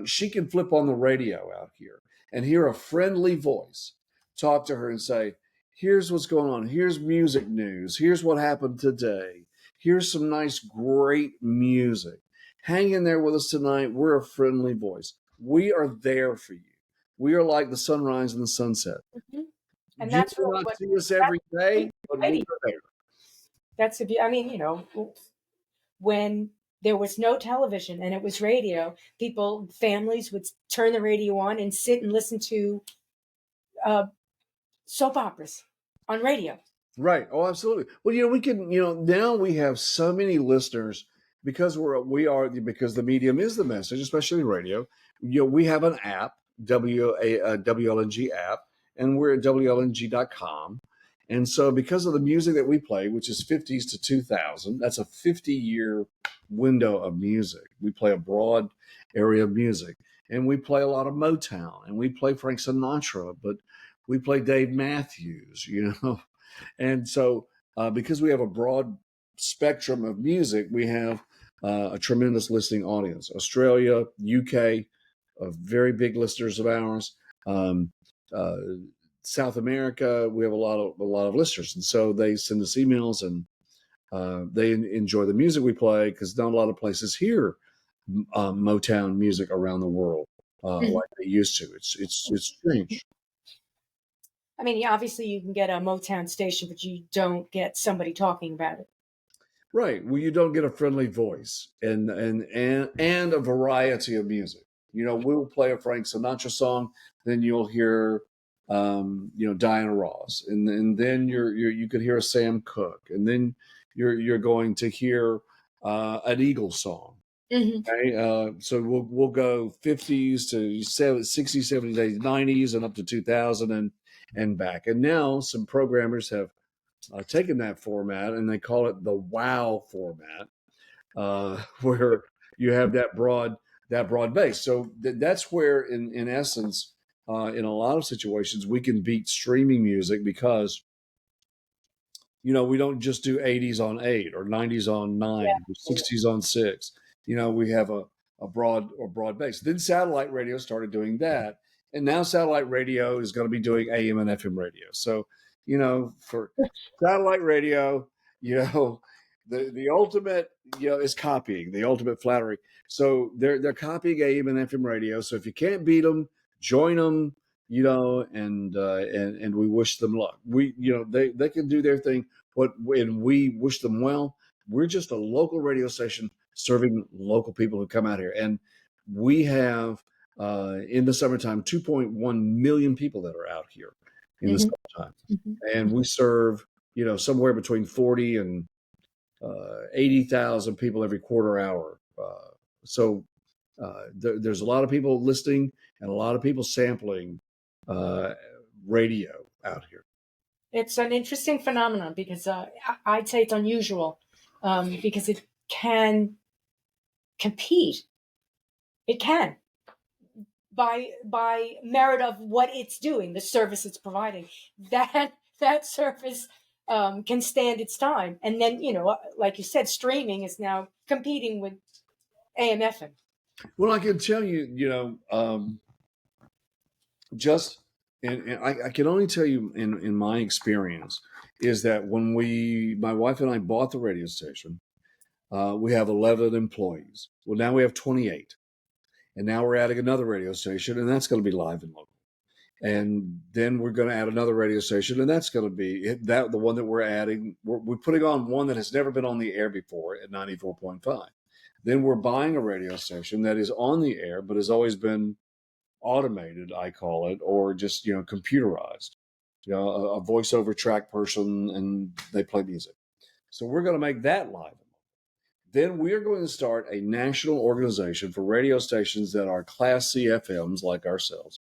She can flip on the radio out here and hear a friendly voice talk to her and say, here's what's going on. Here's music news. Here's what happened today. Here's some nice, great music. Hang in there with us tonight. We're a friendly voice. We are there for you. We are like the sunrise and the sunset.
Mm-hmm. And
You
that's
will
really
not see us every day, but we are there.
I mean, when there was no television and it was radio, families would turn the radio on and sit and listen to uh, soap operas on radio.
Right. Oh, absolutely. Well, we can, now we have so many listeners because because the medium is the message, especially radio. We have an app, WLNG app, and we're at WLNG.com. And so because of the music that we play, which is 50s to 2000, that's a 50-year window of music. We play a broad area of music, and we play a lot of Motown, and we play Frank Sinatra, but we play Dave Matthews, And so, because we have a broad spectrum of music, we have a tremendous listening audience. Australia, UK, very big listeners of ours. Um, uh, South America, we have a lot of listeners, and so they send us emails, and they enjoy the music we play because not a lot of places hear Motown music around the world like they used to. It's strange.
I mean, obviously you can get a Motown station, but you don't get somebody talking about it.
Right. Well, you don't get a friendly voice and a variety of music. We'll play a Frank Sinatra song, then you'll hear, Diana Ross, and then you could hear a Sam Cooke, and then you're going to hear an Eagles song.
Mm-hmm.
Okay? So we'll go 50s to 60s, 70s, 80s, 90s, and up to 2000 and back. And now some programmers have taken that format and they call it the WOW format, where you have that broad base. So that's where, in essence, in a lot of situations, we can beat streaming music because we don't just do 80s on 8 or 90s on 9 or 60s on 6. We have a broad base. Then satellite radio started doing that, and now satellite radio is going to be doing AM and FM radio. So for satellite radio, the ultimate is copying, the ultimate flattery. So they're copying AM and FM radio. So if you can't beat them, join them. And we wish them luck. They can do their thing, but when we wish them well, we're just a local radio station serving local people who come out here, and we have in the summertime 2.1 million people that are out here in the summertime, and we serve somewhere between 40 and 80,000 people every quarter hour. So there's a lot of people listening and a lot of people sampling radio out here.
It's an interesting phenomenon because I'd say it's unusual because it can compete. It can by merit of what it's doing, the service it's providing. That service can stand its time, and then like you said, streaming is now competing with AM FM.
Well, I can tell you, just and I can only tell you in my experience is that when my wife and I bought the radio station, we have 11 employees. Well, now we have 28, and now we're adding another radio station, and that's going to be live and local. And then we're going to add another radio station, and that's going to be the one that we're adding. We're putting on one that has never been on the air before at 94.5. Then we're buying a radio station that is on the air, but has always been automated, I call it, or just computerized. A voiceover track person, and they play music. So we're going to make that live. Then we are going to start a national organization for radio stations that are Class C FMs like ourselves,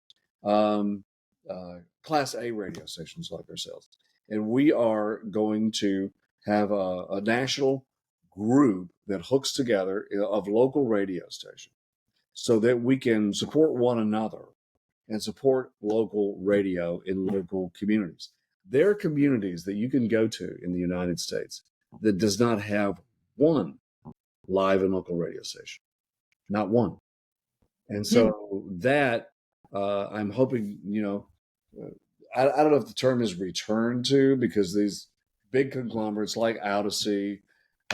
Class A radio stations like ourselves, and we are going to have a national group that hooks together of local radio stations so that we can support one another and support local radio in local communities. There are communities that you can go to in the United States that does not have one live and local radio station, not one. And so that I'm hoping, I don't know if the term is return to, because these big conglomerates like Odyssey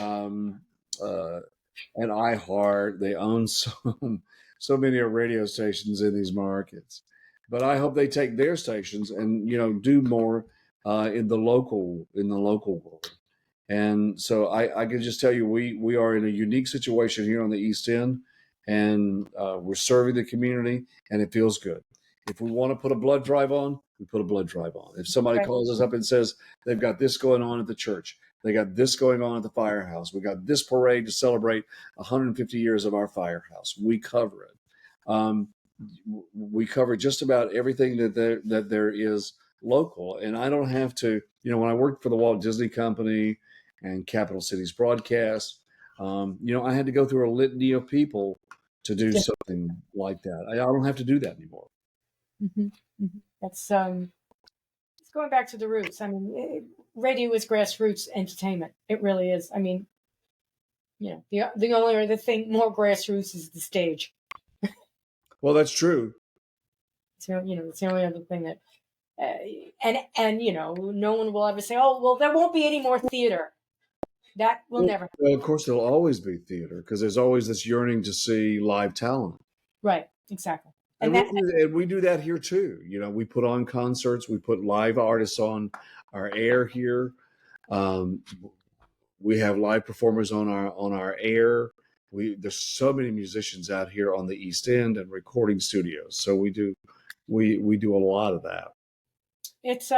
um, and iHeart, they own so many radio stations in these markets. But I hope they take their stations and do more in the local world. And so I can just tell you, we are in a unique situation here on the East End, and we're serving the community, and it feels good. If we want to put a blood drive on, we put a blood drive on. If somebody
Right.
calls us up and says they've got this going on at the church, they got this going on at the firehouse, we got this parade to celebrate 150 years of our firehouse, we cover it. Um, we cover just about everything that there is local, and I don't have to. When I worked for the Walt Disney Company and Capital Cities Broadcast, I had to go through a litany of people to do
Yeah.
something like that. I don't have to do that anymore.
Hmm. Hmm. That's it's going back to the roots. I mean, radio is grassroots entertainment. It really is. I mean, the only other thing more grassroots is the stage.
Well, that's true.
So it's the only other thing that, and no one will ever say, oh, well, there won't be any more theater. That will
Well,
never happen.
well, of course, there'll always be theater because there's always this yearning to see live talent.
Right, exactly.
And
And
we
that,
do, and we do that here too. We put on concerts, we put live artists on our air here. Um, we have live performers on our air. There's so many musicians out here on the East End and recording studios. So we do a lot of that.
it's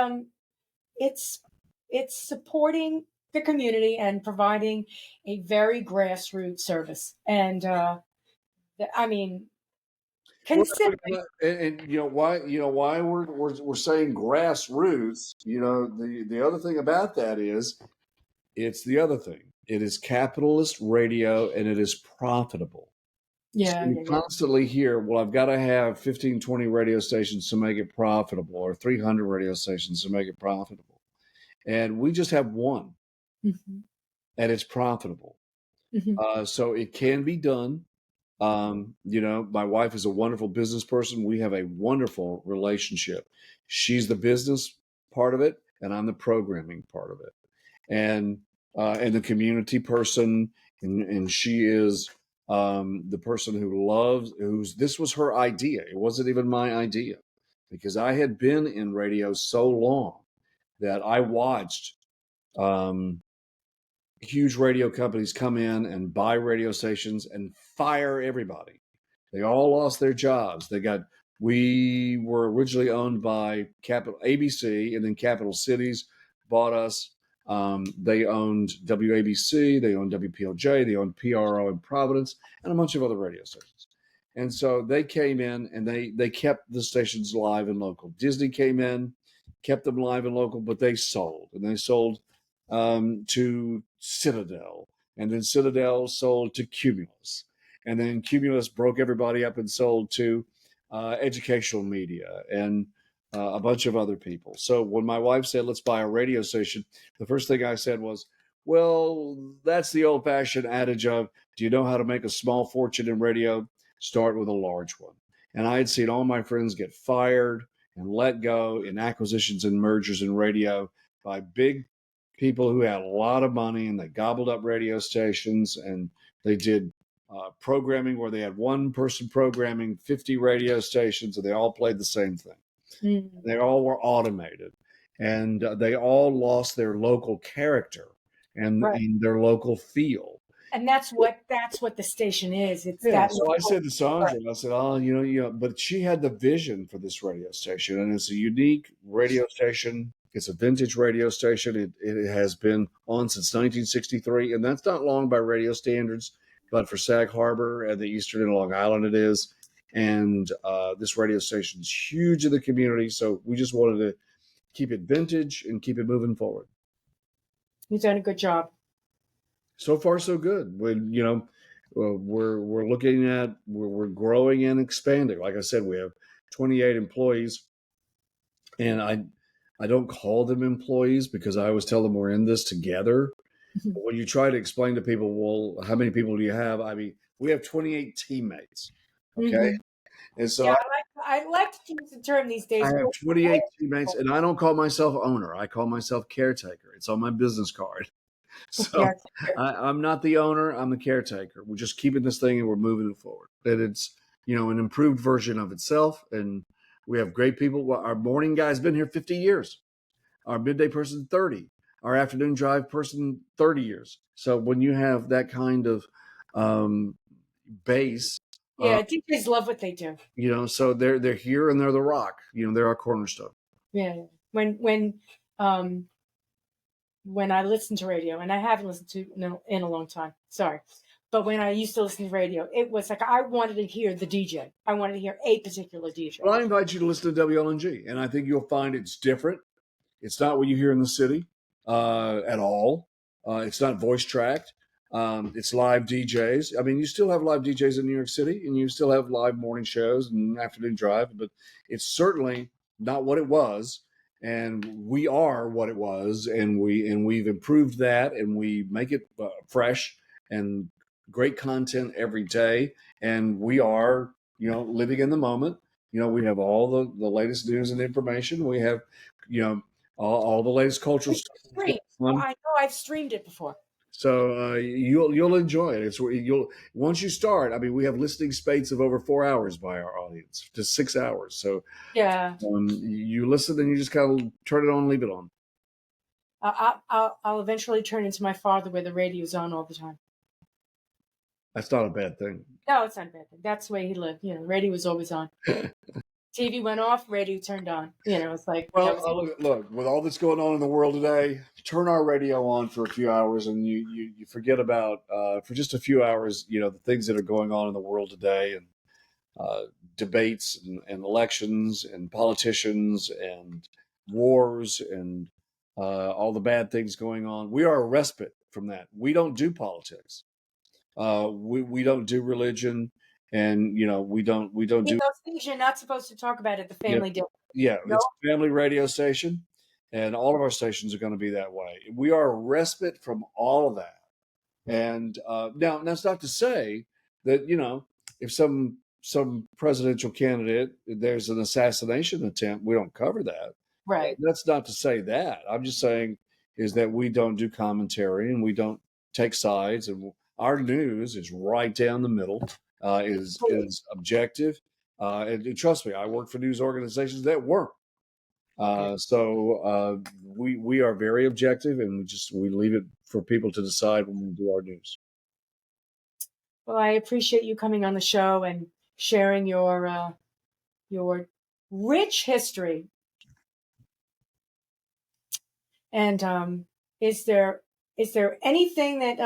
it's it's supporting the community and providing a very grassroots service. And I mean,
Well,
considering,
and why we're saying grassroots. The other thing about that is it's the other thing. It is capitalist radio and it is profitable. So
yeah,
you
yeah, yeah,
constantly hear, well, I've got to have 15, 20 radio stations to make it profitable, or 300 radio stations to make it profitable. And we just have one,
hmm,
and it's profitable.
hmm,
So it can be done. My wife is a wonderful business person. We have a wonderful relationship. She's the business part of it, and I'm the programming part of it. And the community person, and she is the person who loves. This was her idea. It wasn't even my idea, because I had been in radio so long that I watched um, huge radio companies come in and buy radio stations and fire everybody. They all lost their jobs. We were originally owned by Capital ABC, and then Capital Cities bought us. They owned WABC, they owned WPLJ, they owned PRO in Providence, and a bunch of other radio stations. And so they came in and they kept the stations live and local. Disney came in, kept them live and local, but they sold. And they sold to Citadel, and then Citadel sold to Cumulus, and then Cumulus broke everybody up and sold to educational media and a bunch of other people. So when my wife said, let's buy a radio station, the first thing I said was, well, that's the old fashioned adage of, do you know how to make a small fortune in radio? Start with a large one. And I had seen all my friends get fired and let go in acquisitions and mergers in radio by big people who had a lot of money, and they gobbled up radio stations, and they did programming where they had one person programming 50 radio stations, and they all played the same thing.
mm,
They all were automated, and they all lost their local character
right.
and their local feel.
And that's what the station is. It's
Yeah,
that
so I
local.
said to Sandra, I said, "Oh, but she had the vision for this radio station, and it's a unique radio station. It's a vintage radio station. It has been on since 1963, and that's not long by radio standards, but for Sag Harbor and the Eastern and Long Island, it is. And this radio station is huge in the community, so we just wanted to keep it vintage and keep it moving forward.
You've done a good job.
So far, so good. We're looking at we're growing and expanding. Like I said, we have 28 employees, and I don't call them employees because I always tell them we're in this together. But when you try to explain to people, well, how many people do you have? I mean, we have 28 teammates. Okay,
Hmm.
and so
Yeah, I like to use the term these
I
days.
have 28 teammates, and I don't call myself owner. I call myself caretaker. It's on my business card. So
Caretaker.
I'm not the owner. I'm the caretaker. We're just keeping this thing and we're moving it forward. And it's, an improved version of itself. And we have great people. Well, our morning guy's been here 50 years. Our midday person, 30. our afternoon drive person 30 years. So when you have that kind of base,
Yeah, DJs love what they do.
so they're here and they're the rock. They're our cornerstone.
Yeah. Um when I listen to radio, and I haven't listened to in a long time, sorry, but when I used to listen to radio, it was like I wanted to hear the DJ. I wanted to hear a particular DJ.
Well, I invite you to listen to WLNG, and I think you'll find it's different. It's not what you hear in the city at all. It's not voice tracked. It's live DJs. I mean, you still have live DJs in New York City, and you still have live morning shows and afternoon drive, but it's certainly not what it was. And we are what it was, and we've improved that, and we make it fresh and great content every day. And we are, living in the moment. We have all the latest news and information. We have, all the latest cultural stuff going on.
I know I've streamed it before.
So you'll enjoy it. It's you'll once you start. I mean, we have listening spates of over 4 hours by our audience to 6 hours. So
yeah,
you listen and you just kind of turn it on, leave it on.
I'll eventually turn into my father where the radio's on all the time.
That's not a bad thing.
No, it's not a bad thing. That's the way he lived. Radio was always on. TV went off, radio turned on. It's like.
Well, look, with all that's going on in the world today, turn our radio on for a few hours, and you forget about for just a few hours, the things that are going on in the world today, and debates and elections and politicians and wars and all the bad things going on. We are a respite from that. We don't do politics. We don't do religion. And we don't do
those things you're not supposed to talk about at the family dinner.
Yeah, it's a family radio station, and all of our stations are going to be that way. We are a respite from all of that. And now that's not to say that if some presidential candidate, there's an assassination attempt, we don't cover that.
Right.
That's not to say that. I'm just saying is that we don't do commentary and we don't take sides, and our news is right down the middle. Is objective, and trust me, I work for news organizations that weren't. So we are very objective, and we leave it for people to decide when we do our news.
Well, I appreciate you coming on the show and sharing your rich history. And is there anything that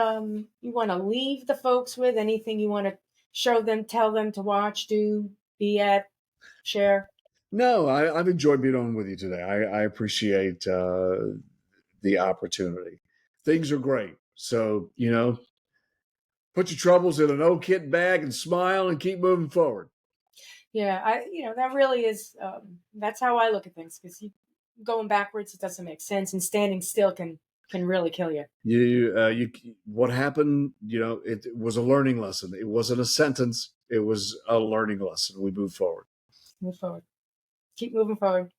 you want to leave the folks with? Anything you want to show them, tell them to watch, do, be at, share?
No, I've enjoyed being on with you today. I appreciate the opportunity. Things are great. So, put your troubles in an old kit bag and smile and keep moving forward.
Yeah, that really is, that's how I look at things, because going backwards, it doesn't make sense, and standing still can really kill you.
What happened, it was a learning lesson. It wasn't a sentence. It was a learning lesson. We move forward.
Move forward. Keep moving forward.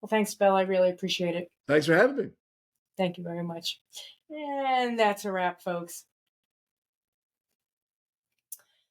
Well, thanks, Bill. I really appreciate it.
Thanks for having me.
Thank you very much. And that's a wrap, folks.